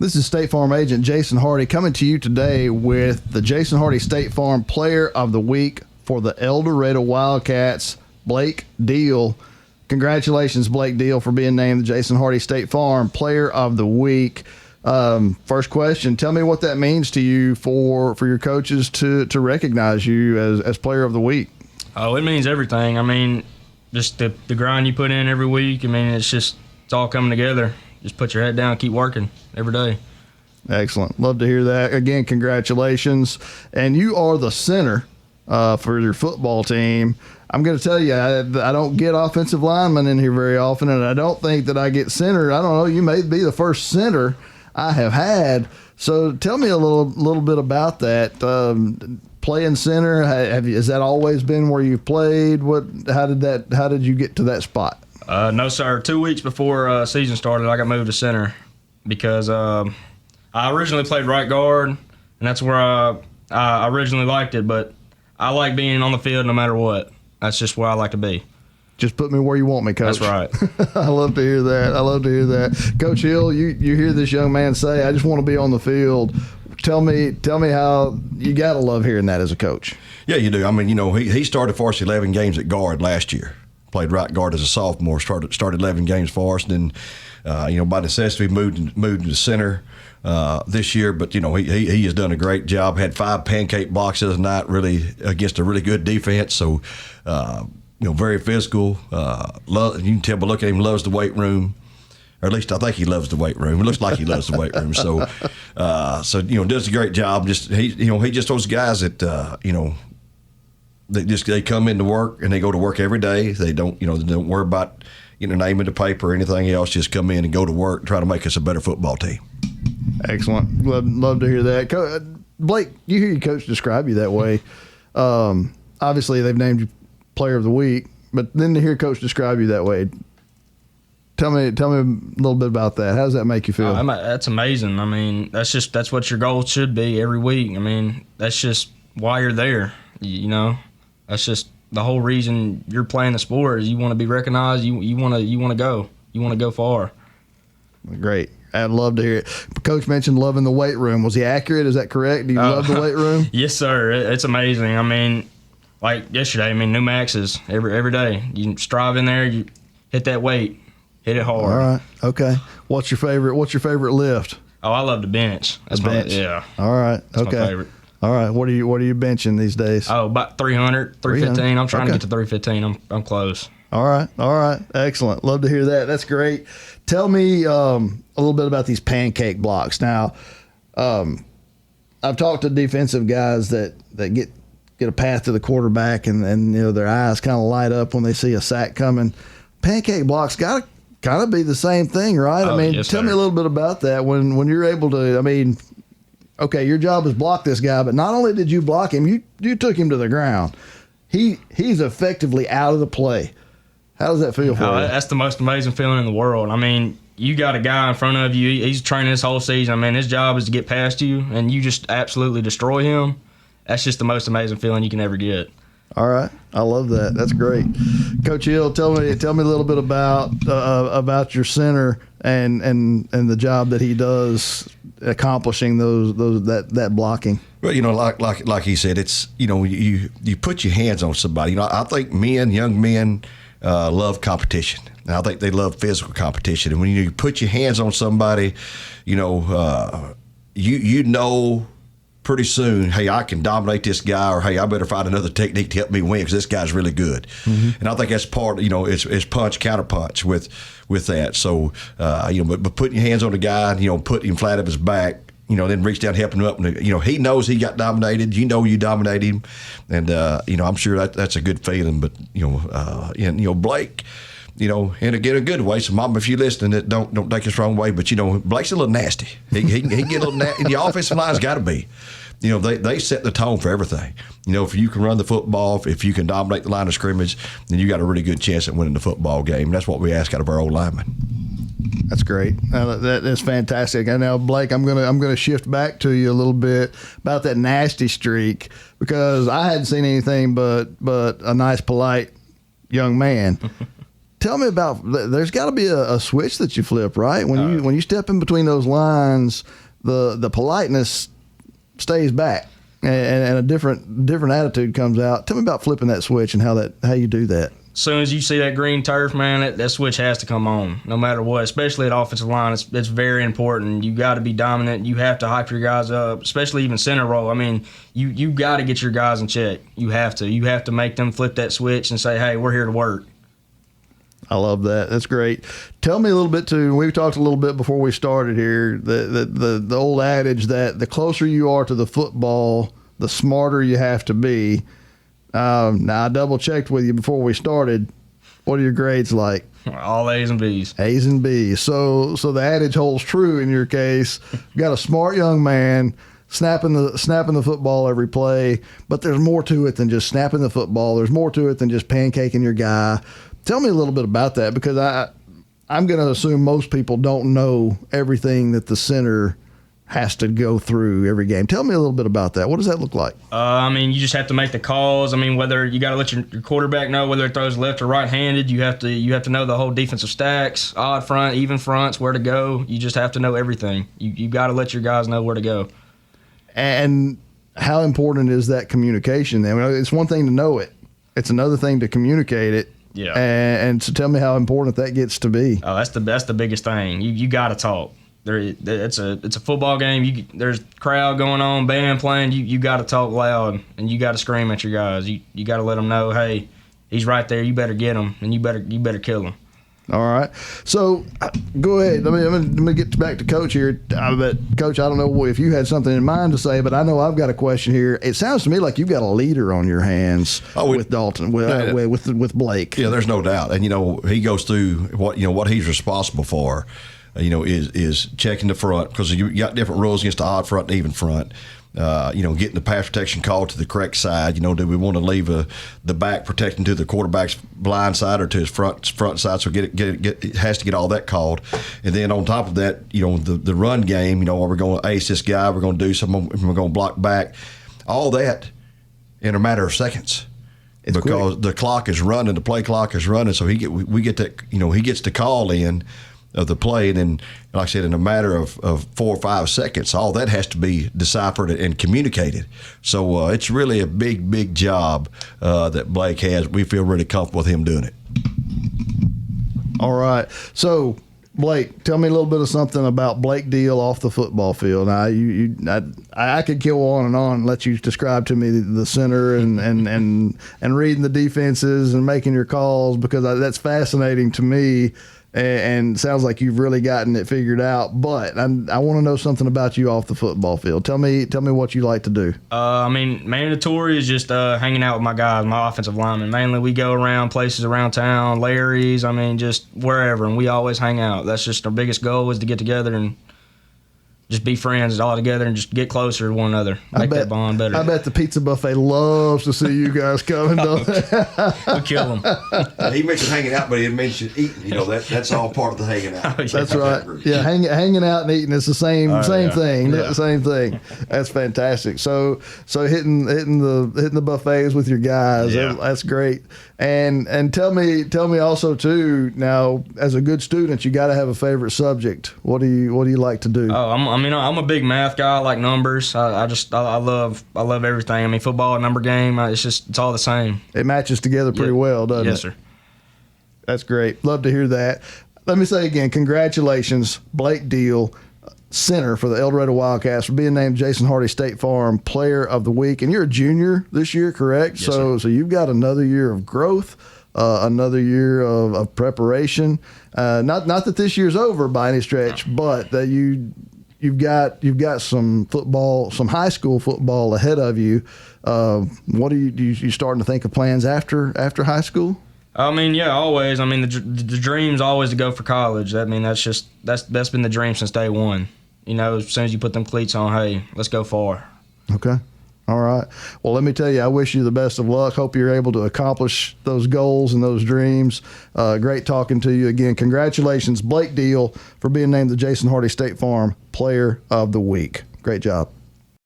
This is State Farm agent Jason Hardy coming to you today with the Jason Hardy State Farm Player of the Week for the El Dorado Wildcats, Blake Deal. Congratulations, Blake Deal, for being named the Jason Hardy State Farm Player of the Week. First question, tell me what that means to you for your coaches to recognize you as Player of the Week. Oh, it means everything. I mean, just the grind you put in every week. I mean, it's all coming together. Just put your head down, keep working every day. Excellent. Love to hear that. Again, congratulations. And you are the center for your football team. I'm going to tell you, I don't get offensive linemen in here very often, and I don't think that I get center. I don't know. You may be the first center I have had. So tell me a little bit about that. Playing center, has that always been where you've played? How did you get to that spot? No, sir. 2 weeks before season started, I got moved to center because I originally played right guard, and that's where I originally liked it. But I like being on the field no matter what. That's just where I like to be. Just put me where you want me, Coach. That's right. I love to hear that. Coach Hill, you hear this young man say, I just want to be on the field. Tell me how you got to love hearing that as a coach. Yeah, you do. I mean, he started for us 11 games at guard last year. Played right guard as a sophomore, started 11 games for us. And then, by necessity, moved into center this year. But, he has done a great job. Had 5 pancake blocks the other night, really, against a really good defense. So, very physical. You can tell by looking at him, loves the weight room. Or at least I think he loves the weight room. It looks like he loves the weight room. So, does a great job. He just those guys that, they come into work and they go to work every day. They don't worry about name in the paper or anything else. Just come in and go to work and try to make us a better football team. Excellent. Love to hear that. Blake, you hear your coach describe you that way. Obviously, they've named you Player of the Week, but then to hear Coach describe you that way, tell me a little bit about that. How does that make you feel? That's amazing. I mean, that's what your goal should be every week. I mean, that's just why you're there. That's just the whole reason you're playing the sport is you want to be recognized. You want to go far. Great. I'd love to hear it. Coach mentioned loving the weight room. Was he accurate? Is that correct? Do you love the weight room? Yes, sir. It's amazing. I mean, like yesterday, new maxes every day. You strive in there, you hit that weight, hit it hard. All right. Okay. What's your favorite lift? Oh, I love the bench. That's bench. Yeah. All right. That's okay. my favorite. All right. What are you benching these days? Oh, about 300, 315. I'm trying to get to 315. I'm close. All right. Excellent. Love to hear that. That's great. Tell me a little bit about these pancake blocks. Now, I've talked to defensive guys that get a path to the quarterback and their eyes kind of light up when they see a sack coming. Pancake blocks got to kind of be the same thing, right? Oh, yes, tell me a little bit about that when you're able to, okay, your job is block this guy, but not only did you block him, you took him to the ground. He's effectively out of the play. How does that feel for you? That's the most amazing feeling in the world. I mean, you got a guy in front of you. He's training this whole season. I mean, his job is to get past you, and you just absolutely destroy him. That's just the most amazing feeling you can ever get. All right, I love that. That's great, Coach Hill. Tell me a little bit about your center and the job that he does accomplishing that blocking. Well, like he said, it's you put your hands on somebody. I think young men love competition. And I think they love physical competition. And when you put your hands on somebody, you know pretty soon, hey, I can dominate this guy, or hey, I better find another technique to help me win because this guy's really good. Mm-hmm. And I think that's part, it's punch, counterpunch with that. So, but putting your hands on the guy, putting him flat up his back, then reach down, helping him up. And, he knows he got dominated. You dominated him. And, I'm sure that's a good feeling. But, Blake, in a good way. So, Mom, if you're listening, don't take us the wrong way. But, Blake's a little nasty. He can get a little nasty. The offensive line's got to be. They set the tone for everything. If you can run the football, if you can dominate the line of scrimmage, then you got a really good chance at winning the football game. That's what we ask out of our old linemen. That's great. That is fantastic. And now, Blake, I'm gonna shift back to you a little bit about that nasty streak, because I hadn't seen anything but a nice, polite young man. tell me about. There's got to be a switch that you flip, right? When you step in between those lines, the politeness stays back, and a different attitude comes out. Tell me about flipping that switch and how you do that. As soon as you see that green turf, man, that switch has to come on, no matter what. Especially at offensive line, it's very important. You got to be dominant. You have to hype your guys up, especially even center role. I mean, you got to get your guys in check. You have to. You have to make them flip that switch and say, "Hey, we're here to work." I love that. That's great. Tell me a little bit too. We talked a little bit before we started here. The old adage that the closer you are to the football, the smarter you have to be. Now I double checked with you before we started. What are your grades like? All A's and B's. A's and B's. So the adage holds true in your case. You got a smart young man snapping the football every play, but there's more to it than just snapping the football. There's more to it than just pancaking your guy. Tell me a little bit about that, because I'm going to assume most people don't know everything that the center has to go through every game. Tell me a little bit about that. What does that look like? I mean, you just have to make the calls. I mean, whether you got to let your quarterback know whether it throws left or right-handed. You have to know the whole defensive stacks, odd front, even fronts, where to go. You just have to know everything. You got to let your guys know where to go. And how important is that communication then? It's one thing to know it. It's another thing to communicate it. Yeah. And so tell me how important that gets to be. Oh, that's the biggest thing. You got to talk. It's a football game. There's crowd going on, band playing. You got to talk loud, and you got to scream at your guys. You got to let them know, hey, he's right there. You better get him, and you better kill him. All right. So go ahead. Let me get back to Coach here. Coach, I don't know if you had something in mind to say, but I know I've got a question here. It sounds to me like you've got a leader on your hands with Dalton, with Blake. Yeah, there's no doubt. And he goes through what he's responsible for. Is checking the front, because you got different rules against the odd front and even front. Getting the pass protection call to the correct side. Do we want to leave the back protecting to the quarterback's blind side or to his front side? So it has to get all that called. And then on top of that, the run game. Are we going to ace this guy? We're going to do something. We're going to block back. All that in a matter of seconds. It's because quick. The clock is running. The play clock is running. So we get that. He gets the call in of the play, and then, like I said, in a matter of 4 or 5 seconds, all that has to be deciphered and communicated. So it's really a big job that Blake has. We feel really comfortable with him doing it. All right. So, Blake, tell me a little bit of something about Blake Deal off the football field. Now, I could go on and let you describe to me the center and reading the defenses and making your calls, because that's fascinating to me. And sounds like you've really gotten it figured out. But I want to know something about you off the football field. Tell me what you like to do. Mandatory is just hanging out with my guys, my offensive linemen. Mainly we go around places around town, Larry's, just wherever, and we always hang out. That's just our biggest goal, is to get together and just be friends all together and just get closer to one another. Make that bond better. I bet the pizza buffet loves to see you guys coming. We kill them. He mentioned hanging out, but he mentioned eating. That's all part of the hanging out. That's right. Yeah, hanging out and eating is the same thing. Yeah. Same thing. That's fantastic. So hitting the buffets with your guys. Yeah. That's great. And tell me also too. Now, as a good student, you got to have a favorite subject. What do you like to do? Oh, I'm a big math guy. I like numbers. I love everything. Football, number game. It's all the same. It matches together pretty well, doesn't it? Yes, sir. That's great. Love to hear that. Let me say again, congratulations, Blake Deal, center for the El Dorado Wildcats, for being named Jason Hardy State Farm Player of the Week. And you're a junior this year, correct? Yes, sir. So you've got another year of growth, another year of preparation. Not that this year's over by any stretch, but that you've got some football, some high school football ahead of you. What are you starting to think of plans after high school? Yeah, always. The dream's always to go for college. That's been the dream since day one. As soon as you put them cleats on, hey, let's go far. Okay. All right. Well, let me tell you, I wish you the best of luck. Hope you're able to accomplish those goals and those dreams. Great talking to you again. Congratulations, Blake Deal, for being named the Jason Hardy State Farm Player of the Week. Great job.